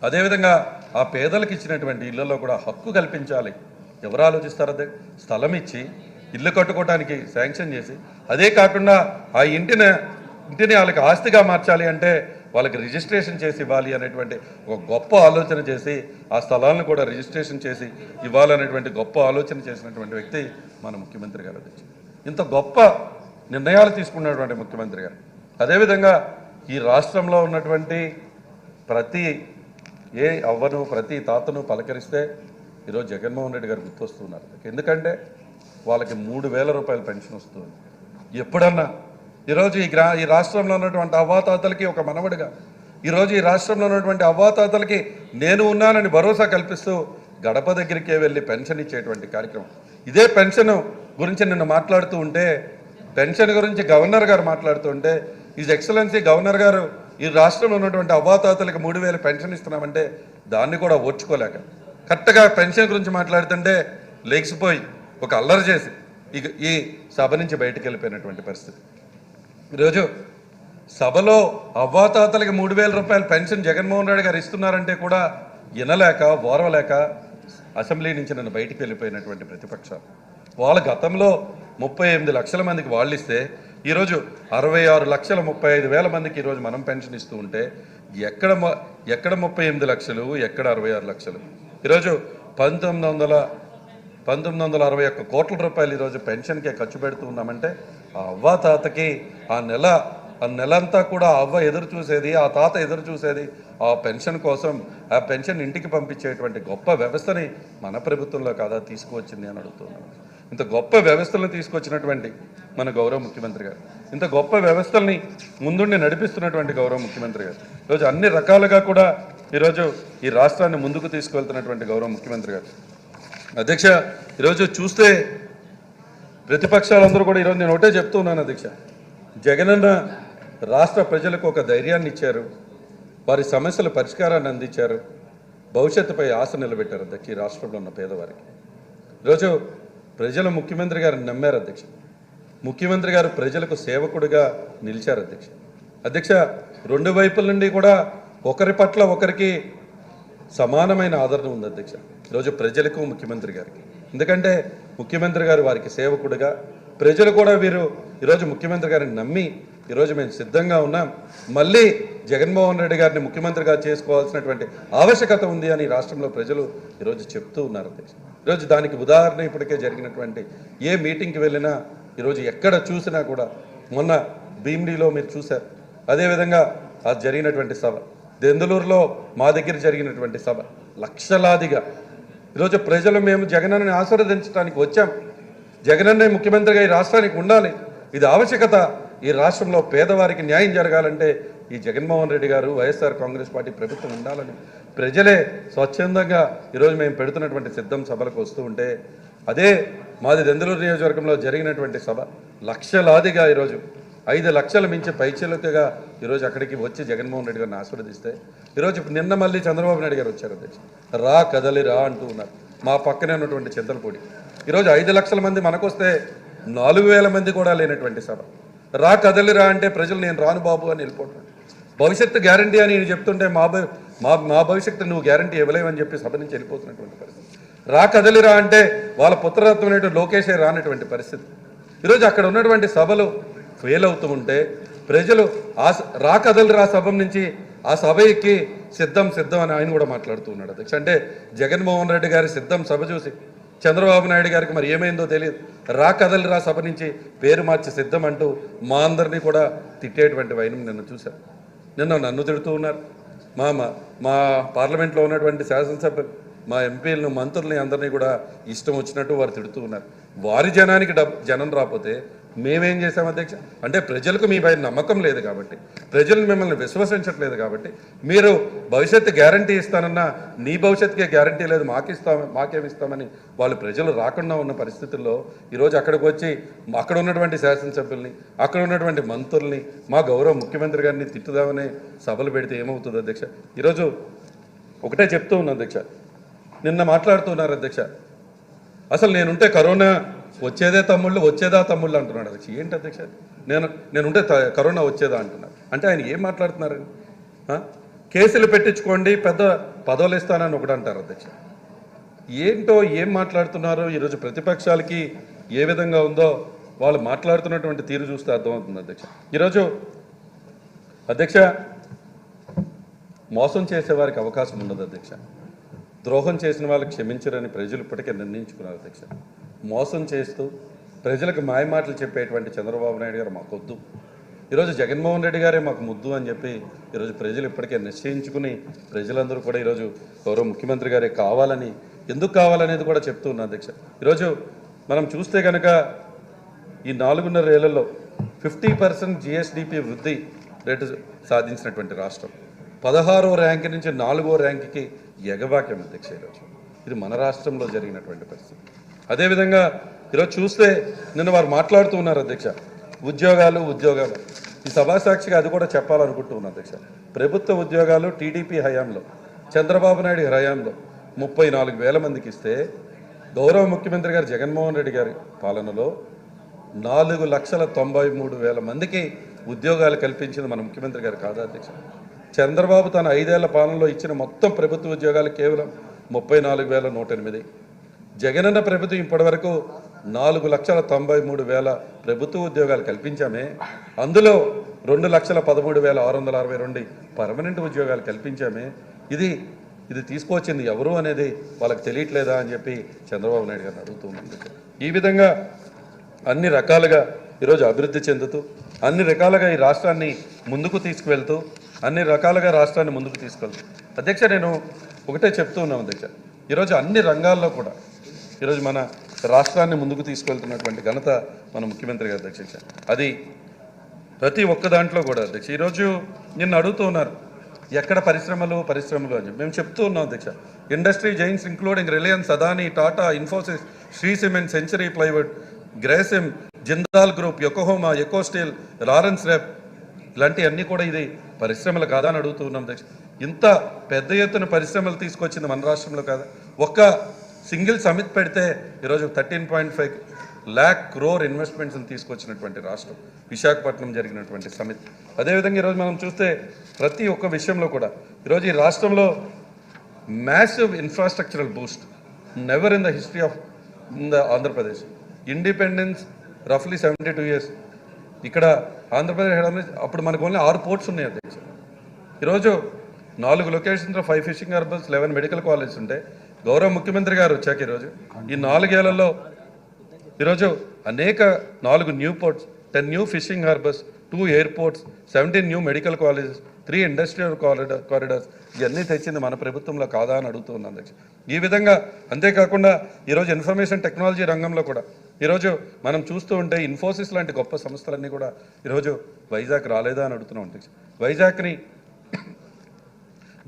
అదేవిధంగా ఆ పేదలకు ఇచ్చినటువంటి ఇళ్లలో కూడా హక్కు కల్పించాలి. ఎవరు ఆలోచిస్తారు? అదే స్థలం ఇచ్చి ఇల్లు కట్టుకోవడానికి శాంక్షన్ చేసి, అదే కాకుండా ఆ ఇంటిని వాళ్ళకి ఆస్తిగా మార్చాలి అంటే వాళ్ళకి రిజిస్ట్రేషన్ చేసి ఇవ్వాలి అనేటువంటి ఒక గొప్ప ఆలోచన చేసి ఆ స్థలాలను కూడా రిజిస్ట్రేషన్ చేసి ఇవ్వాలనేటువంటి గొప్ప ఆలోచన చేసినటువంటి వ్యక్తి మన ముఖ్యమంత్రి గారు. ఇంత గొప్ప నిర్ణయాలు తీసుకున్నటువంటి ముఖ్యమంత్రి గారు. అదేవిధంగా ఈ రాష్ట్రంలో ఉన్నటువంటి ప్రతి అవ్వను ప్రతి తాతను పలకరిస్తే ఈరోజు జగన్మోహన్ రెడ్డి గారు గుర్తొస్తున్నారు. ఎందుకంటే వాళ్ళకి 3,000 రూపాయల పెన్షన్ వస్తుంది. ఎప్పుడన్నా ఈరోజు ఈ రాష్ట్రంలో ఉన్నటువంటి అవ్వాతాతలకి ఒక మనవడిగా, ఈరోజు ఈ రాష్ట్రంలో ఉన్నటువంటి అవ్వాతాతలకి నేను ఉన్నానని భరోసా కల్పిస్తూ గడప దగ్గరికే వెళ్ళి పెన్షన్ ఇచ్చేటువంటి కార్యక్రమం. ఇదే పెన్షన్ గురించి నిన్న మాట్లాడుతూ ఉంటే, పెన్షన్ గురించి గవర్నర్ గారు మాట్లాడుతూ ఉంటే, ఈజ్ ఎక్సలెన్సీ గవర్నర్ గారు ఈ రాష్ట్రంలో ఉన్నటువంటి అవ్వాతాతలకి 3,000 పెన్షన్ ఇస్తున్నామంటే దాన్ని కూడా ఓర్చుకోలేక కరెక్ట్గా పెన్షన్ గురించి మాట్లాడుతుంటే లేచిపోయి ఒక అల్లరి చేసి ఈ సభ నుంచి బయటకు వెళ్ళిపోయినటువంటి పరిస్థితి. ఈరోజు సభలో అవ్వాతాతలకి 3,000 రూపాయల పెన్షన్ జగన్మోహన్ రెడ్డి గారు ఇస్తున్నారంటే కూడా వినలేక ఓర్వలేక అసెంబ్లీ నుంచి నన్ను బయటికి వెళ్ళిపోయినటువంటి ప్రతిపక్షాలు. వాళ్ళ గతంలో 38 లక్షల మందికి వాళ్ళు ఇస్తే ఈరోజు 66,35,000 మందికి ఈరోజు మనం పెన్షన్ ఇస్తూ ఉంటే ఎక్కడ 38 లక్షలు, ఎక్కడ 66 లక్షలు? ఈరోజు 1961 కోట్ల రూపాయలు ఈరోజు పెన్షన్కే ఖర్చు పెడుతూ ఉన్నామంటే ఆ అవ్వాతాతకి ఆ నెలంతా కూడా అవ్వ ఎదురు చూసేది, ఆ తాత ఎదురు చూసేది ఆ పెన్షన్ కోసం. ఆ పెన్షన్ ఇంటికి పంపించేటువంటి గొప్ప వ్యవస్థని మన ప్రభుత్వంలో కాదా తీసుకువచ్చింది అని అడుగుతున్నాను. ఇంత గొప్ప వ్యవస్థలను తీసుకొచ్చినటువంటి మన గౌరవ ముఖ్యమంత్రి గారు, ఇంత గొప్ప వ్యవస్థల్ని ముందుండి నడిపిస్తున్నటువంటి గౌరవ ముఖ్యమంత్రి గారు, ఈరోజు అన్ని రకాలుగా కూడా ఈరోజు ఈ రాష్ట్రాన్ని ముందుకు తీసుకువెళ్తున్నటువంటి గౌరవ ముఖ్యమంత్రి గారు. అధ్యక్ష, ఈరోజు చూస్తే ప్రతిపక్షాలందరూ కూడా ఈరోజు నేను ఒకటే చెప్తూ ఉన్నాను అధ్యక్ష, జగనన్న రాష్ట్ర ప్రజలకు ఒక ధైర్యాన్ని ఇచ్చారు, వారి సమస్యల పరిష్కారాన్ని అందించారు, భవిష్యత్తుపై ఆశ నిలబెట్టారు అధ్యక్ష. ఈ రాష్ట్రంలో ఉన్న పేదవారికి ఈరోజు ప్రజలు ముఖ్యమంత్రి గారిని నమ్మారు అధ్యక్ష. ముఖ్యమంత్రి గారు ప్రజలకు సేవకుడిగా నిలిచారు అధ్యక్ష. అధ్యక్ష, రెండు వైపుల నుండి కూడా ఒకరి పట్ల ఒకరికి సమానమైన ఆదరణ ఉంది అధ్యక్ష ఈరోజు ప్రజలకు ముఖ్యమంత్రి గారికి. ఎందుకంటే ముఖ్యమంత్రి గారు వారికి సేవకుడిగా, ప్రజలు కూడా ఈరోజు ముఖ్యమంత్రి గారిని నమ్మి ఈరోజు మేము సిద్ధంగా ఉన్నాం, మళ్ళీ జగన్మోహన్ రెడ్డి గారిని ముఖ్యమంత్రిగా చేసుకోవాల్సినటువంటి ఆవశ్యకత ఉంది అని రాష్ట్రంలో ప్రజలు ఈరోజు చెప్తూ ఉన్నారు అధ్యక్ష. ఈరోజు దానికి ఉదాహరణ ఇప్పటికే జరిగినటువంటి ఏ మీటింగ్కి వెళ్ళినా ఈరోజు ఎక్కడ చూసినా కూడా, మొన్న భీమిడిలో మీరు చూశారు, అదేవిధంగా అది జరిగినటువంటి సభ, దెందులూరులో మా దగ్గర జరిగినటువంటి సభ, లక్షలాదిగా ఈరోజు ప్రజలు మేము జగనన్నని ఆశీర్వదించడానికి వచ్చాం, జగనన్నే ముఖ్యమంత్రిగా ఈ రాష్ట్రానికి ఉండాలి, ఇది ఆవశ్యకత, ఈ రాష్ట్రంలో పేదవారికి న్యాయం జరగాలంటే ఈ జగన్మోహన్ రెడ్డి గారు వైఎస్ఆర్ కాంగ్రెస్ పార్టీ ప్రభుత్వం ఉండాలని ప్రజలే స్వచ్ఛందంగా ఈరోజు మేము పెడుతున్నటువంటి సిద్ధం సభలకు వస్తూ ఉంటే, అదే మాది దెందులూరు నియోజకవర్గంలో జరిగినటువంటి సభ లక్షలాదిగా ఈరోజు 5 లక్షల మించి పైచిలుకగా ఈరోజు అక్కడికి వచ్చి జగన్మోహన్ రెడ్డి గారిని ఆశీర్వదిస్తే, ఈరోజు నిన్న మళ్ళీ చంద్రబాబు నాయుడు గారు వచ్చారు అధ్యక్ష. రా కదలి రా అంటూ ఉన్నారు. మా పక్కనే ఉన్నటువంటి చింతలపూడి ఈరోజు 5 లక్షల మంది మనకొస్తే 4,000 మంది కూడా లేనటువంటి సభ. రా కదలి రా అంటే ప్రజలు నేను రాను బాబు అని వెళ్ళిపోతున్నాను. భవిష్యత్తు గ్యారంటీ అని నేను చెప్తుంటే మా భవిష్యత్తు నువ్వు గ్యారంటీ ఇవ్వలేవని చెప్పి సభ నుంచి వెళ్ళిపోతున్నటువంటి పరిస్థితి. రా కదలిరా అంటే వాళ్ళ పుత్రరత్నమైనటువంటి లోకేషే రానటువంటి పరిస్థితి. ఈరోజు అక్కడ ఉన్నటువంటి సభలు ఫెయిల్ అవుతూ ఉంటే ప్రజలు రా కదలిరా సభ నుంచి ఆ సభ ఎక్కి సిద్ధం అని ఆయన కూడా మాట్లాడుతూ ఉన్నాడు అధ్యక్ష. అంటే జగన్మోహన్ రెడ్డి గారి సిద్ధం సభ చూసి చంద్రబాబు నాయుడు గారికి మరి ఏమైందో తెలియదు, రా కదలిరా సభ నుంచి పేరు మార్చి సిద్ధం అంటూ మా అందరినీ కూడా తిట్టేటువంటి వైనం నిన్న చూశారు. నిన్న నన్ను తిడుతూ ఉన్నారు, మా పార్లమెంట్లో ఉన్నటువంటి శాసనసభ్యులు, మా ఎంపీలను, మంత్రుల్ని అందరినీ కూడా ఇష్టం వచ్చినట్టు వారు తిడుతూ ఉన్నారు. వారి జనానికి జనం రాకపోతే మేమేం చేశాం అధ్యక్ష? అంటే ప్రజలకు మీ పైన నమ్మకం లేదు కాబట్టి, ప్రజలు మిమ్మల్ని విశ్వసించట్లేదు కాబట్టి, మీరు భవిష్యత్తు గ్యారంటీ ఇస్తానన్నా నీ భవిష్యత్తుకే గ్యారంటీ లేదు, మాకేమిస్తామని వాళ్ళు ప్రజలు రాకుండా ఉన్న పరిస్థితుల్లో ఈరోజు అక్కడికి వచ్చి అక్కడ ఉన్నటువంటి శాసనసభ్యుల్ని, అక్కడ ఉన్నటువంటి మంత్రుల్ని, మా గౌరవ ముఖ్యమంత్రి గారిని తిట్టుదామనే సభలు పెడితే ఏమవుతుంది అధ్యక్ష? ఈరోజు ఒకటే చెప్తూ ఉన్నా అధ్యక్ష, నిన్న మాట్లాడుతున్నారు అధ్యక్ష, అసలు నేనుంటే కరోనా వచ్చేదా తమ్ముళ్ళు అంటున్నాడు అధ్యక్ష. ఏంటి అధ్యక్ష, నేనుంటే కరోనా వచ్చేదా అంటున్నారు. అంటే ఆయన ఏం మాట్లాడుతున్నారని? కేసులు పెట్టించుకోండి, పదవులు ఇస్తానని ఒకటి అంటారు అధ్యక్ష. ఏంటో ఏం మాట్లాడుతున్నారో ఈరోజు ప్రతిపక్షాలకి ఏ విధంగా ఉందో వాళ్ళు మాట్లాడుతున్నటువంటి తీరు చూస్తే అర్థమవుతుంది అధ్యక్ష. ఈరోజు అధ్యక్ష మోసం చేసేవారికి అవకాశం ఉండదు అధ్యక్ష. ద్రోహం చేసిన వాళ్ళకి క్షమించరని ప్రజలు ఇప్పటికే నిర్ణయించుకున్నారు అధ్యక్ష. మోసం చేస్తూ ప్రజలకు మాయమాటలు చెప్పేటువంటి చంద్రబాబు నాయుడు గారు మాకొద్దు, ఈరోజు జగన్మోహన్ రెడ్డి గారే మాకు ముద్దు అని చెప్పి ఈరోజు ప్రజలు ఇప్పటికే నిశ్చయించుకుని ప్రజలందరూ కూడా ఈరోజు గౌరవ ముఖ్యమంత్రి గారే కావాలని, ఎందుకు కావాలనేది కూడా చెప్తూ ఉన్నా అధ్యక్ష. ఈరోజు మనం చూస్తే కనుక ఈ 4.5 ఏళ్లలో 50% జిఎస్డిపి వృద్ధి రేటు సాధించినటువంటి రాష్ట్రం 16వ ర్యాంక్ నుంచి 4వ ర్యాంక్కి ఎగబాక్యం అధ్యక్ష. ఈరోజు ఇది మన రాష్ట్రంలో జరిగినటువంటి పరిస్థితి. అదేవిధంగా ఈరోజు చూస్తే నిన్న వారు మాట్లాడుతూ ఉన్నారు అధ్యక్ష, ఉద్యోగాలు. ఈ సభాసాక్షిగా అది కూడా చెప్పాలనుకుంటూ ఉన్నా అధ్యక్ష. ప్రభుత్వ ఉద్యోగాలు టీడీపీ హయాంలో, చంద్రబాబు నాయుడు హయాంలో 34,000 మందికి ఇస్తే గౌరవ ముఖ్యమంత్రి గారు జగన్మోహన్ రెడ్డి గారి పాలనలో 4,93,000 మందికి ఉద్యోగాలు కల్పించింది మన ముఖ్యమంత్రి గారు కాదా అధ్యక్ష? చంద్రబాబు తన 5 ఏళ్ల పాలనలో ఇచ్చిన మొత్తం ప్రభుత్వ ఉద్యోగాలు కేవలం 34,108. జగనన్న ప్రభుత్వం ఇప్పటివరకు 4,93,000 ప్రభుత్వ ఉద్యోగాలు కల్పించామే. అందులో 2,13,662 పర్మనెంట్ ఉద్యోగాలు కల్పించామే. ఇది తీసుకొచ్చింది ఎవరు అనేది వాళ్ళకి తెలియట్లేదా అని చెప్పి చంద్రబాబు నాయుడు గారిని అడుగుతున్నాను. ఈ విధంగా అన్ని రకాలుగా ఈరోజు అభివృద్ధి చెందుతూ, అన్ని రకాలుగా ఈ రాష్ట్రాన్ని ముందుకు తీసుకువెళ్తూ అధ్యక్ష, నేను ఒకటే చెప్తూ ఉన్నాను అధ్యక్ష, ఈరోజు అన్ని రంగాల్లో కూడా ఈరోజు మన రాష్ట్రాన్ని ముందుకు తీసుకెళ్తున్నటువంటి ఘనత మన ముఖ్యమంత్రి గారి అధ్యక్ష. అది ప్రతి ఒక్క దాంట్లో కూడా అధ్యక్ష. ఈరోజు నిన్ను అడుగుతూ ఉన్నారు ఎక్కడ పరిశ్రమలు అని చెప్పి. మేము చెప్తూ ఉన్నాం అధ్యక్ష, industry giants including Reliance, Adani, Tata, Infosys, Shree cement, Century plywood, Grasim, Jindal group, Yokohama, eco steel, లారెన్స్ ర్యాప్ ఇలాంటి అన్నీ కూడా ఇది పరిశ్రమలు కాదా అని అడుగుతూ ఉన్నాం అధ్యక్ష. ఇంత పెద్ద ఎత్తున పరిశ్రమలు తీసుకొచ్చింది మన రాష్ట్రంలో కాదా? ఒక్క సింగిల్ సమిట్ పెడితే ఈరోజు 13.5 lakh crore ఇన్వెస్ట్మెంట్స్ని తీసుకొచ్చినటువంటి రాష్ట్రం విశాఖపట్నం జరిగినటువంటి సమిట్. అదేవిధంగా ఈరోజు మనం చూస్తే ప్రతి ఒక్క విషయంలో కూడా ఈరోజు ఈ రాష్ట్రంలో massive infrastructural boost never in the history of Andhra Pradesh. Independence రఫ్లీ 72 years. ఇక్కడ ఆంధ్రప్రదేశ్ అప్పుడు మనకు ఓన్లీ 6 పోర్ట్స్ ఉన్నాయి అధ్యక్ష. ఈరోజు 4 లొకేషన్స్లో 5 ఫిషింగ్ హార్బర్స్, 11 మెడికల్ కాలేజెస్ ఉంటే గౌరవ ముఖ్యమంత్రి గారు వచ్చాక ఈరోజు ఈ 4 ఏళ్లలో ఈరోజు అనేక 4 new ports, 10 new fishing harbours, 2 airports, 17 new medical colleges, 3 industrial corridors ఇవన్నీ తెచ్చింది మన ప్రభుత్వంలో కాదా అని అడుగుతున్నాను అధ్యక్ష. ఈ విధంగా అంతేకాకుండా ఈరోజు ఇన్ఫర్మేషన్ టెక్నాలజీ రంగంలో కూడా ఈరోజు మనం చూస్తూ ఉంటే ఇన్ఫోసిస్ లాంటి గొప్ప సంస్థలన్నీ కూడా ఈరోజు వైజాగ్ రాలేదా అని అడుగుతున్నాం అధ్యక్ష. వైజాగ్ని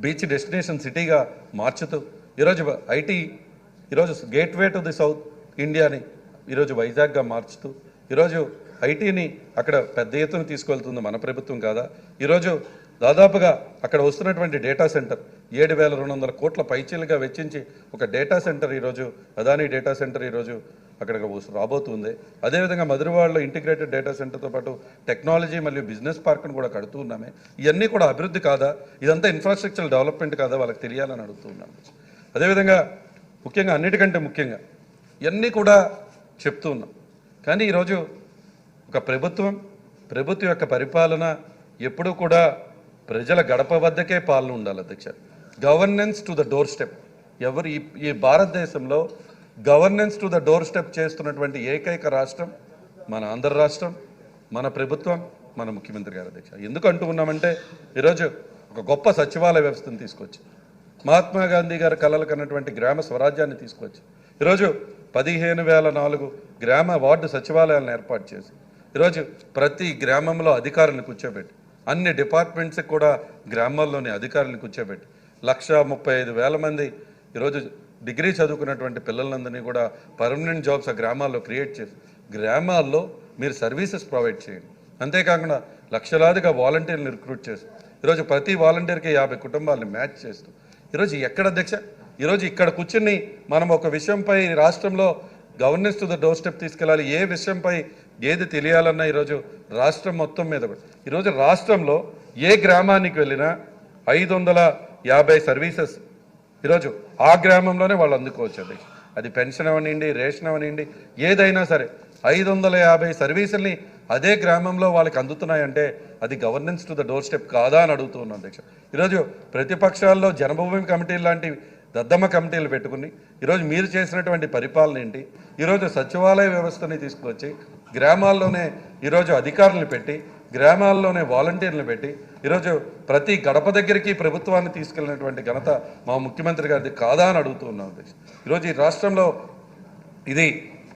బీచ్ డెస్టినేషన్ సిటీగా మార్చుతూ ఈరోజు ఐటీ ఈరోజు గేట్వే టు ది సౌత్ ఇండియాని ఈరోజు వైజాగ్గా మార్చుతూ ఈరోజు ఐటీని అక్కడ పెద్ద ఎత్తున తీసుకెళ్తుంది మన ప్రభుత్వం కాదా? ఈరోజు దాదాపుగా అక్కడ వస్తున్నటువంటి డేటా సెంటర్ 7,200 కోట్ల పైచీలుగా వెచ్చించి ఒక డేటా సెంటర్ ఈరోజు అదానీ డేటా సెంటర్ ఈరోజు అక్కడ రాబోతుంది. అదేవిధంగా మధురవాడలో ఇంటిగ్రేటెడ్ డేటా సెంటర్తో పాటు టెక్నాలజీ మరియు బిజినెస్ పార్క్ను కూడా కడుతూ ఉన్నామే. ఇవన్నీ కూడా అభివృద్ధి కాదా? ఇదంతా ఇన్ఫ్రాస్ట్రక్చర్ డెవలప్మెంట్ కాదా? వాళ్ళకి తెలియాలని అడుగుతూ ఉన్నాను. అదేవిధంగా ముఖ్యంగా అన్నిటికంటే ముఖ్యంగా ఇవన్నీ కూడా చెప్తూ ఉన్నాం. కానీ ఈరోజు ఒక ప్రభుత్వం యొక్క పరిపాలన ఎప్పుడూ కూడా ప్రజల గడప వద్దకే పాలన ఉండాలి అధ్యక్ష. Governance to the door step. ఎవరు ఈ భారతదేశంలో governance to the door step చేస్తున్నటువంటి ఏకైక రాష్ట్రం మన ఆంధ్ర రాష్ట్రం, మన ప్రభుత్వం, మన ముఖ్యమంత్రి గారు అధ్యక్ష. ఎందుకు అంటూ ఉన్నామంటే ఈరోజు ఒక గొప్ప సచివాలయ వ్యవస్థను తీసుకొచ్చి మహాత్మా గాంధీ గారు కలలు కన్నటువంటి గ్రామ స్వరాజ్యాన్ని తీసుకొచ్చి ఈరోజు 15,004 గ్రామ వార్డు సచివాలయాలను ఏర్పాటు చేసి ఈరోజు ప్రతి గ్రామంలో అధికారులను కూర్చోబెట్టి అన్ని డిపార్ట్మెంట్స్కి కూడా గ్రామాల్లోని అధికారులను కూర్చోబెట్టి 1,35,000 మంది ఈరోజు డిగ్రీ చదువుకున్నటువంటి పిల్లలందరినీ కూడా పర్మనెంట్ జాబ్స్ ఆ గ్రామాల్లో క్రియేట్ చేసి గ్రామాల్లో మీరు సర్వీసెస్ ప్రొవైడ్ చేయండి. అంతేకాకుండా లక్షలాదిగా వాలంటీర్లు రిక్రూట్ చేసి ఈరోజు ప్రతి వాలంటీర్కి 50 కుటుంబాలను మ్యాచ్ చేస్తూ ఈరోజు ఎక్కడ అధ్యక్ష? ఈరోజు ఇక్కడ కూర్చుని మనం ఒక విషయంపై రాష్ట్రంలో governance to the door step తీసుకెళ్ళాలి. ఏ విషయంపై ఏది తెలియాలన్నా ఈరోజు రాష్ట్రం మొత్తం మీద ఈరోజు రాష్ట్రంలో ఏ గ్రామానికి వెళ్ళినా 550 సర్వీసెస్ ఈరోజు ఆ గ్రామంలోనే వాళ్ళు అందుకోవచ్చు అధ్యక్ష. అది పెన్షన్ అవనివ్వండి, రేషన్ అవనివ్వండి, ఏదైనా సరే 550 సర్వీసుల్ని అదే గ్రామంలో వాళ్ళకి అందుతున్నాయంటే అది governance to the door step కాదా అని అడుగుతూ ఉన్నాం అధ్యక్ష. ఈరోజు ప్రతిపక్షాల్లో జన్మభూమి కమిటీలు లాంటి దద్దమ్మ కమిటీలు పెట్టుకుని ఈరోజు మీరు చేసినటువంటి పరిపాలన ఏంటి? ఈరోజు సచివాలయ వ్యవస్థని తీసుకువచ్చి గ్రామాల్లోనే ఈరోజు అధికారులను పెట్టి గ్రామాల్లోనే వాలంటీర్లను పెట్టి ఈరోజు ప్రతి గడప దగ్గరికి ప్రభుత్వాన్ని తీసుకెళ్ళినటువంటి ఘనత మా ముఖ్యమంత్రి గారిది కాదా అని అడుగుతూ ఉన్నాం అధ్యక్ష. ఈరోజు ఈ రాష్ట్రంలో ఇది